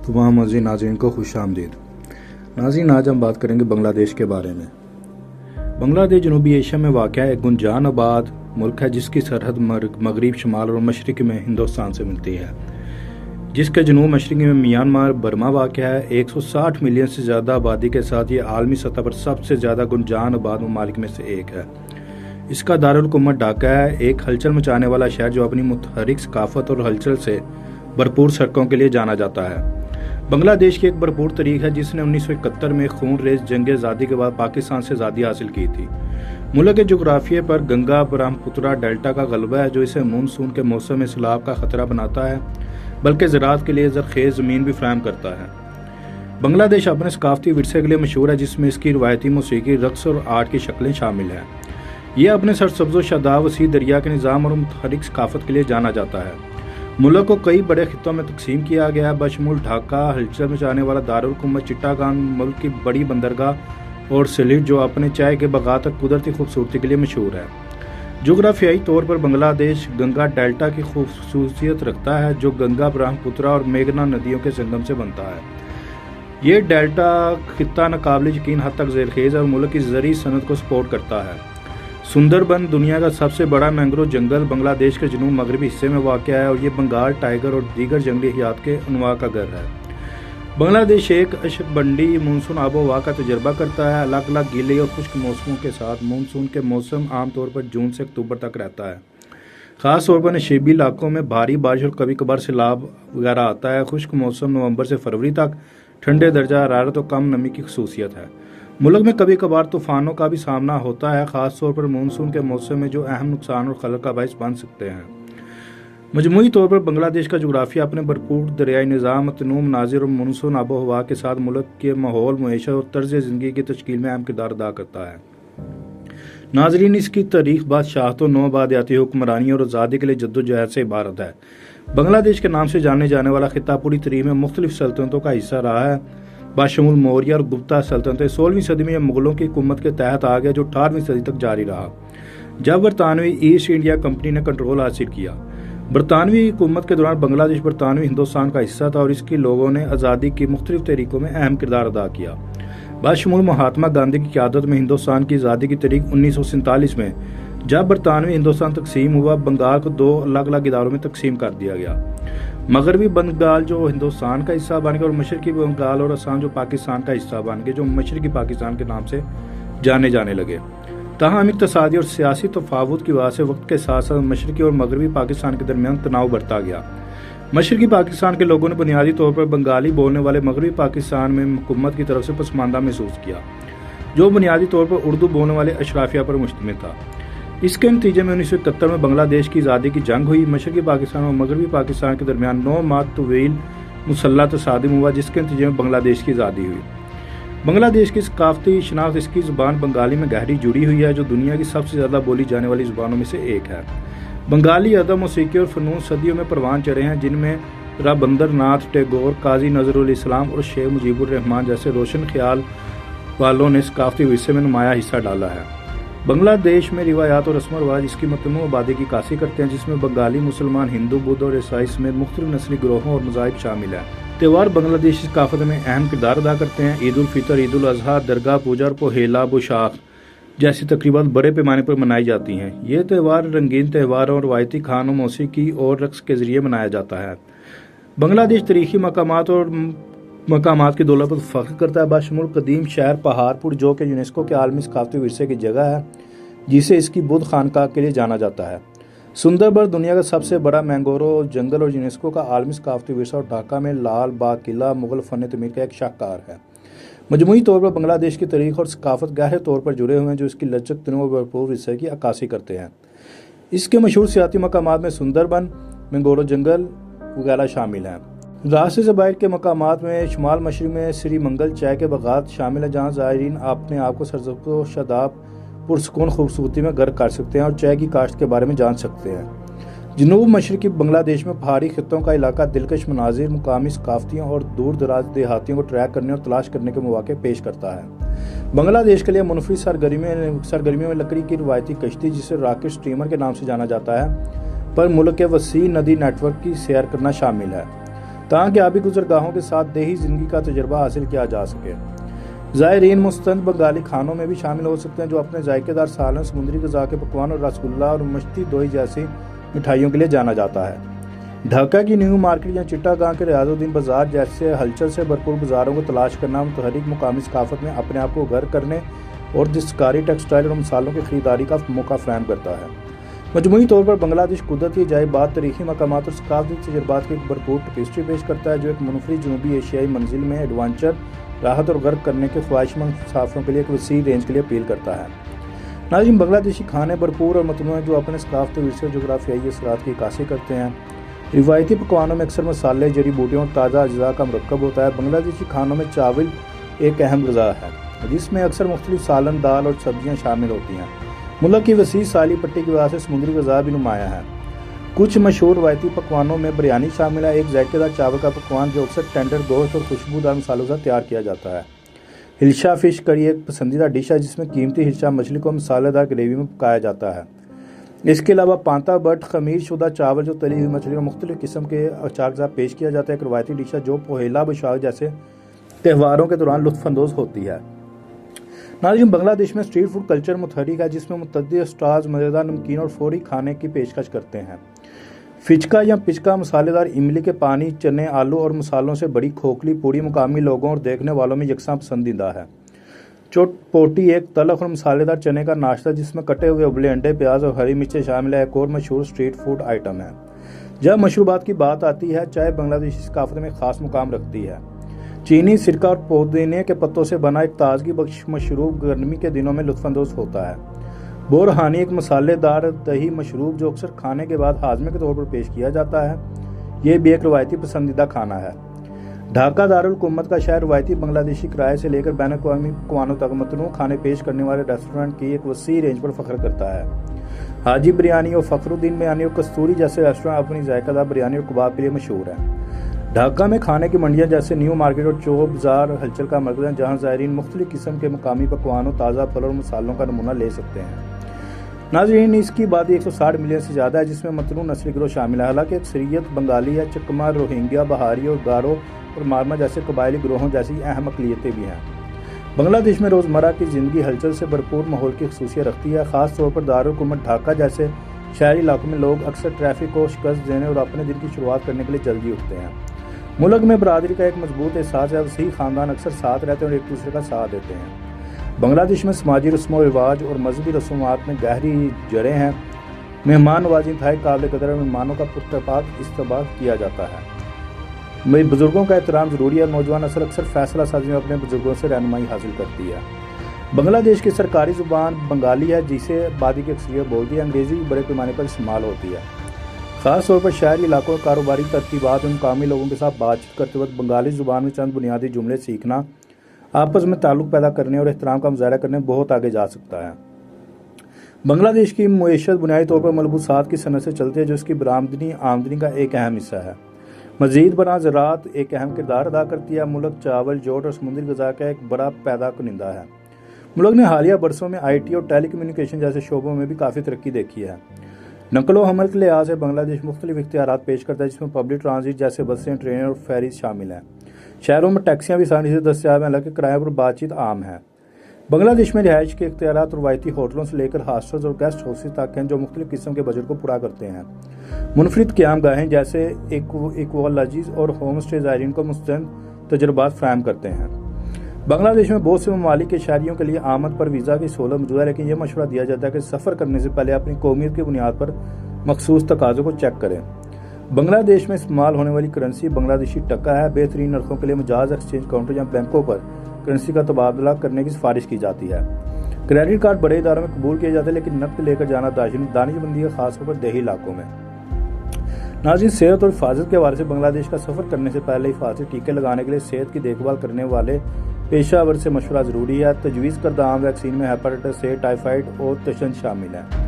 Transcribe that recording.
तमाम अज़ीज़ नाज़रीन को खुश आमदीद। नाज़रीन, आज हम बात करेंगे बांग्लादेश के बारे में। बांग्लादेश जनूबी एशिया में वाक़या एक गुंजान आबाद मुल्क है जिसकी सरहद मगरिब, शमाल और मशरक़ में हिंदुस्तान से मिलती है, जिसके जनूब मशरक़ में म्यांमार बर्मा वाक़या है। 160 मिलियन से ज़्यादा आबादी के साथ ये आलमी सतह पर सबसे ज़्यादा गुंजान आबाद ममालिक में से एक है। इसका दारुल हुकूमत ढाका है, एक हलचल मचाने वाला शहर जो अपनी मुतहरिक सकाफत और हलचल से भरपूर सड़कों के लिए जाना जाता है। बांग्लादेश की एक भरपूर तारीख है जिसने 1971 में खून रेज जंग आज़ादी के बाद पाकिस्तान से आज़ादी हासिल की थी। मुल्क के जोग्राफिए पर गंगा ब्रह्मपुत्रा डेल्टा का गलबा है जो इसे मानसून के मौसम में सैलाब का खतरा बनाता है, बल्कि ज़राअत के लिए ज़रखेज़ ज़मीन भी फराहम करता है। बांग्लादेश अपने सकाफती विरसे के लिए मशहूर है जिसमें इसकी रवायती मौसीकी, रक्स और आर्ट की शक्लें शामिल हैं। यह अपने सरसब्ज़ व शादाब वसी दरिया के निज़ाम और मुतहरिक सकाफत के लिए जाना जाता है। मुल्क को कई बड़े खित्तों में तकसीम किया गया है, बशमुल ढाका, हलचल मचाने वाला दारुल हुकूमत चिट्टागांग, मुल्क की बड़ी बंदरगाह और सिलेट जो अपने चाय के बगाह तक कुदरती खूबसूरती के लिए मशहूर है। जोग्राफियाई तौर पर बांग्लादेश गंगा डेल्टा की खूबसूरत रखता है जो गंगा, ब्रह्मपुत्रा और मेघना नदियों के संगम से बनता है। ये डेल्टा खित्ता नाकाबिल यकीन हद तक ज़रखेज़ और मुल्क की ज़री सनत को सपोर्ट करता है। सुंदरबन दुनिया का सबसे बड़ा मैंग्रोव जंगल बांग्लादेश के जनूब मगरबी हिस्से में वाक़या है और ये बंगाल टाइगर और दीगर जंगली हयात के अनवा का घर है। बांग्लादेश एक अशकबंडी मानसून आबो हवा का तजर्बा करता है, अलग अलग गीले और खुश्क मौसमों के साथ। मानसून के मौसम आमतौर पर जून से अक्टूबर तक रहता है। ख़ास तौर पर नशीबी इलाकों में भारी बारिश और कभी कभार सैलाब वगैरह आता है। खुश्क मौसम नवंबर से फरवरी तक, ठंडे दर्जा हरारत और कम नमी की खसूसियत है। मुल्क में कभी कभार तूफ़ानों का भी सामना होता है, ख़ास तौर पर मानसून के मौसम में जो अहम नुकसान और खलल का बायस बन सकते हैं। मजमूई तौर पर बांग्लादेश का जोग्राफिया अपने भरपूर दरियाई निज़ाम, मतनूं मनाज़िर और मानसून आबो हवा के साथ मुल्क के माहौल, मईशत और तर्ज ज़िंदगी की तश्कील में अहम किरदार अदा करता है। नाज़रीन, इसकी तारीख बादशाहतों, नौ आबादियाती हुक्मरानी और आज़ादी के लिए जद्दोजहद से इबारत है। बांग्लादेश के नाम से जाने जाने वाला खित्ता पूरी तारीख में मुख्तलिफ सल्तनतों का हिस्सा रहा है, बाशमुल मौर्य और गुप्ता सल्तनतें। 16वीं सदी में यह मुगलों की हुकूमत के तहत आ गया जो 18वीं सदी तक जारी रहा, जब बरतानवी ईस्ट इंडिया कंपनी ने कंट्रोल हासिल किया। बरतानवी हुकूमत के दौरान बांग्लादेश बरतानवी हिंदुस्तान का हिस्सा था और इसके लोगों ने आज़ादी की मुख्तलिफ तरीकों में अहम किरदार अदा किया। बाशमुल महात्मा गांधी की क़यादत में हिंदुस्तान की आज़ादी की तारीख 1947 में, जब बरतानवी हिंदुस्तान तकसीम हुआ, बंगाल को दो अलग अलग इदारों में तकसीम कर दिया गया। मगरबी बंगाल जो हिंदुस्तान का हिस्सा बन गया और मशरकी बंगाल और असम जो पाकिस्तान का हिस्सा बन गए, जो मशरकी पाकिस्तान के नाम से जाने जाने लगे। ताहम इक़्तिसादी और सियासी तफावत की वजह से वक्त के साथ साथ मशरकी और मगरबी पाकिस्तान के दरमियान तनाव बढ़ता गया। मशरकी पाकिस्तान के लोगों ने बुनियादी तौर पर बंगाली बोलने वाले मगरबी पाकिस्तान में हुकूमत की तरफ से पसमानदा महसूस किया, जो बुनियादी तौर पर उर्दू बोलने वाले अशराफिया पर मुश्तमिल था। इसके नतीजे में 1971 में बांग्लादेश की आज़ादी की जंग हुई। मशरकी पाकिस्तान और मगरबी पाकिस्तान के दरमियान 9 माह तवील मुसल्लह तसादुम हुआ, जिसके नतीजे में बांग्लादेश की आज़ादी हुई। बांग्लादेश की सकाफती शनाख्त इसकी ज़ुबान बंगाली में गहरी जुड़ी हुई है, जो दुनिया की सबसे ज़्यादा बोली जाने वाली ज़ुबानों में से एक है। बंगाली अदब, मौसीकी और फ़नून सदियों में परवान चढ़े हैं, जिनमें रविंद्रनाथ टैगोर, काजी नज़रुल इस्लाम और शेख मुजीबुर रहमान जैसे रोशन ख्याल वालों ने सकाफती विरसे में नुमाया हिस्सा डाला है। बांग्लादेश में रिवायात और रस्म व रिवाज इसकी मतनू आबादी की कासी करते हैं, जिसमें बंगाली, मुसलमान, हिंदू, बुद्ध और ईसाई समेत मुख्तलिफ नस्ली ग्रोहों और मज़ाहिब शामिल हैं। त्यौहार बांग्लादेशी सकाफत में अहम किरदार अदा करते हैं। ईद उल फितर, ईद उल अज़हा, दरगाह पूजा और पोहेला बोशाख जैसी तकरीबात बड़े पैमाने पर मनाई जाती हैं। ये त्यौहार रंगीन त्योहारों और रवायती खानों, मौसीकी और रक्स के जरिए मनाया जाता है। बांग्लादेश तारीखी मकामात की दौलत पर फ़ख्र करता है, बाशमुल कदीम शहर पहाड़पुर जो कि यूनेस्को के आलमी सकाफती विरसे की जगह है, जिसे इसकी बुद्ध खानकाह के लिए जाना जाता है। सुंदरबन दुनिया का सबसे बड़ा मैंग्रोव जंगल और यूनेस्को का आलमी सकाफती विरसा और ढाका में लाल बाग किला मुगल फ़न तमीर का एक शाहकार है। मजमूई तौर पर बांग्लादेश की तारीख और सकाफत गहरे तौर पर जुड़े हुए हैं, जो इसकी लचक, तनों और भरपूर विरसे की अक्कासी करते हैं। इसके मशहूर सियाती मकामात में सुंदरबन, मैंग्रोव जंगल वगैरह शामिल हैं। रास्ते से बाहर के मकामात में शुमाल मशरक़ में श्री मंगल चाय के बागात शामिल हैं, जहाँ ज़ायरीन अपने आप को सरसब्ज़ व शादाब पुरसकून खूबसूरती में गर्क कर सकते हैं और चाय की काश्त के बारे में जान सकते हैं। जनूब मशरक़ी बांग्लादेश में पहाड़ी खित्तों का इलाका दिलकश मनाजिर, मुकामी सकाफतियों और दूर दराज देहातियों को ट्रैक करने और तलाश करने के मौके पेश करता है। बांग्लादेश के लिए मुनफरिद सरगर्मियों में लकड़ी की रवायती कश्ती, जिसे रॉकेट स्टीमर के नाम से जाना जाता है, पर मुल्क के वसी नदी नेटवर्क की सैर करना शामिल है। تاکہ آبی گزرگاہوں کے ساتھ دیہی زندگی کا تجربہ حاصل کیا جا سکے۔ زائرین مستند بنگالی کھانوں میں بھی شامل ہو سکتے ہیں، جو اپنے ذائقے دار سالن، سمندری غذا کے پکوان اور رس گلہ اور مشتی دوئی جیسی مٹھائیوں کے لیے جانا جاتا ہے۔ ڈھاکہ کی نیو مارکیٹ یا چٹا گاں کے ریاض الدین بازار جیسے ہلچل سے بھرپور بازاروں کو تلاش کرنا متحرک مقامی ثقافت میں اپنے آپ کو گھر کرنے اور دستکاری، ٹیکسٹائل اور مصالحوں کی خریداری کا موقع فراہم کرتا ہے۔ مجموعی طور پر بنگلہ دیش قدرتی عجائبات، تاریخی مقامات اور ثقافتی تجربات کی ایک بھرپور ٹیپسٹری پیش کرتا ہے، جو ایک منفرد جنوبی ایشیائی منزل میں ایڈونچر، راحت اور غرق کرنے کے خواہشمند مسافروں کے لیے ایک وسیع رینج کے لیے اپیل کرتا ہے۔ ناظرین، بنگلہ دیشی کھانے بھرپور اور متنوع ہیں، جو اپنے ثقافتی ورثے اور جغرافیائی اثرات کی عکاسی کرتے ہیں۔ روایتی پکوانوں میں اکثر مسالے، جڑی بوٹیوں اور تازہ اجزاء کا مرکب ہوتا ہے۔ بنگلہ دیشی کھانوں میں چاول ایک اہم غذا ہے، جس میں اکثر مختلف سالن، دال اور سبزیاں شامل ہوتی ہیں۔ ملک کی وسیع ساحلی پٹی کی وجہ سے سمندری غذا بھی نمایاں ہے۔ کچھ مشہور روایتی پکوانوں میں بریانی شامل ہے، ایک ذائقے دار چاول کا پکوان جو اکثر ٹینڈر گوشت اور خوشبودار مسالوں سے تیار کیا جاتا ہے۔ ہلشا فش کری ایک پسندیدہ ڈش ہے، جس میں قیمتی ہلشا مچھلی کو مسالے دار گریوی میں پکایا جاتا ہے۔ اس کے علاوہ پانتا بٹ خمیر شدہ چاول جو تلی ہوئی مچھلی اور مختلف قسم کے اچار کے ساتھ پیش کیا جاتا ہے، ایک روایتی ڈش ہے جو پوہیلا بوئیشاکھ جیسے تہواروں کے دوران لطف اندوز ہوتی ہے۔ ناظرین، بنگلہ دیش میں اسٹریٹ فوڈ کلچر متحرک ہے، جس میں متعدد اسٹالز مزیدار نمکین اور فوری کھانے کی پیشکش کرتے ہیں۔ فچکا یا پچکا مسالے دار املی کے پانی، چنے، آلو اور مسالوں سے بڑی کھوکھلی پوری مقامی لوگوں اور دیکھنے والوں میں یکساں پسندیدہ ہے۔ چوٹ پوٹی ایک تلخ اور مسالے دار چنے کا ناشتہ جس میں کٹے ہوئے ابلے انڈے، پیاز اور ہری مرچیں شامل ہے، ایک اور مشہور اسٹریٹ فوڈ آئٹم ہے۔ جب مشروبات کی بات آتی ہے، چائے بنگلہ دیشی ثقافت میں خاص مقام رکھتی ہے۔ چینی، سرکہ اور پودینے کے پتوں سے بنا ایک تازگی بخش مشروب گرمی کے دنوں میں لطف اندوز ہوتا ہے۔ بورہانی ایک مسالے دار دہی مشروب جو اکثر کھانے کے بعد ہاضمے کے طور پر پیش کیا جاتا ہے، یہ بھی ایک روایتی پسندیدہ کھانا ہے۔ ڈھاکہ دارالحکومت کا شہر روایتی بنگلہ دیشی کرائے سے لے کر بین الاقوامی پکوانوں تک متنوع کھانے پیش کرنے والے ریسٹورنٹ کی ایک وسیع رینج پر فخر کرتا ہے۔ حاجی بریانی اور فخر الدین بریانی اور کستوری جیسے ریسٹورنٹ اپنی ذائقہ دار بریانی اور کباب کے لیے مشہور ہیں۔ ڈھاکہ میں کھانے کی منڈیاں جیسے نیو مارکیٹ اور چوک بازار ہلچل کا مرکز ہیں، جہاں زائرین مختلف قسم کے مقامی پکوانوں، تازہ پھل اور مسالوں کا نمونہ لے سکتے ہیں۔ ناظرین، اس کی آبادی 160 ملین سے زیادہ ہے، جس میں متنوع نسلی گروہ شامل ہے۔ حالانکہ اکثریت بنگالی ہے، چکما، روہنگیا، بہاری اور گارو اور مارما جیسے قبائلی گروہوں جیسی اہم اقلیتیں بھی ہیں۔ بنگلہ دیش میں روزمرہ کی زندگی ہلچل سے بھرپور ماحول کی خصوصیت رکھتی ہے، خاص طور پر دارالحکومت ڈھاکہ جیسے شہری علاقوں میں لوگ اکثر ٹریفک کو شکست دینے اور اپنے دن کی شروعات کرنے کے لیے جلدی اٹھتے ہیں۔ ملک میں برادری کا ایک مضبوط احساس ہے، وسیع خاندان اکثر ساتھ رہتے ہیں اور ایک دوسرے کا ساتھ دیتے ہیں۔ بنگلہ دیش میں سماجی رسم و رواج اور مذہبی رسومات میں گہری جڑیں ہیں۔ مہمان نوازی انتہائی قابل قدر ہے، مہمانوں کا پرتپاک استقبال کیا جاتا ہے۔ بزرگوں کا احترام ضروری ہے، نوجوان نسل اکثر فیصلہ سازی میں اپنے بزرگوں سے رہنمائی حاصل کرتی ہے۔ بنگلہ دیش کی سرکاری زبان بنگالی ہے، جسے آبادی کی اکثریت بولتی ہے۔ انگریزی بھی بڑے پیمانے پر استعمال ہوتی ہے، خاص طور پر شہری علاقوں اور کاروباری ترتیبات میں مقامی لوگوں کے ساتھ بات چیت کرتے وقت بنگالی زبان میں چند بنیادی جملے سیکھنا آپس میں تعلق پیدا کرنے اور احترام کا مظاہرہ کرنے میں بہت آگے جا سکتا ہے۔ بنگلہ دیش کی معیشت بنیادی طور پر ملبوسات کی صنعت سے چلتی ہے، جو اس کی برآمدنی آمدنی کا ایک اہم حصہ ہے۔ مزید برآں زراعت ایک اہم کردار ادا کرتی ہے۔ ملک چاول، جوٹ اور سمندری غذا کا ایک بڑا پیدا کنندہ ہے۔ ملک نے حالیہ برسوں میں آئی ٹی اور ٹیلی کمیونیکیشن جیسے شعبوں میں بھی کافی ترقی دیکھی ہے۔ نقل و حمل کے لحاظ سے بنگلہ دیش مختلف اختیارات پیش کرتا ہے، جس میں پبلک ٹرانزٹ جیسے بسیں، ٹرینیں اور فیریز شامل ہیں۔ شہروں میں ٹیکسیاں بھی آسانی سے دستیاب ہیں، حالانکہ کرائے پر بات چیت عام ہے۔ بنگلہ دیش میں رہائش کے اختیارات روایتی ہوٹلوں سے لے کر ہاسٹلز اور گیسٹ ہاؤسز تک ہیں، جو مختلف قسم کے بجٹ کو پورا کرتے ہیں۔ منفرد قیام گاہیں جیسے ایکوالوجیز اور ہوم اسٹے زائرین کو مستند تجربات فراہم کرتے ہیں۔ بنگلہ دیش میں بہت سے ممالک کے شہریوں کے لیے آمد پر ویزا کی سہولت موجود ہے، لیکن یہ مشورہ دیا جاتا ہے کہ سفر کرنے سے پہلے اپنی قومیت کی بنیاد پر مخصوص تقاضوں کو چیک کریں۔ بنگلہ دیش میں استعمال ہونے والی کرنسی بنگلہ دیشی ٹکا ہے۔ بہترین نرخوں کے لیے مجاز ایکسچینج کاؤنٹر یا بینکوں پر کرنسی کا تبادلہ کرنے کی سفارش کی جاتی ہے۔ کریڈٹ کارڈ بڑے اداروں میں قبول کیے جاتے ہیں، لیکن نقد لے کر جانا دانش بندی ہے، خاص طور پر دیہی علاقوں میں۔ ناظرین، صحت اور حفاظت کے حوالے سے بنگلہ دیش کا سفر کرنے سے پہلے حفاظتی ٹیکے لگانے کے لیے صحت کی دیکھ بھال کرنے والے پیشہ ور سے مشورہ ضروری ہے۔ تجویز کردہ عام ویکسین میں ہیپاٹائٹس اے، ٹائیفائڈ اور تشنج شامل ہیں۔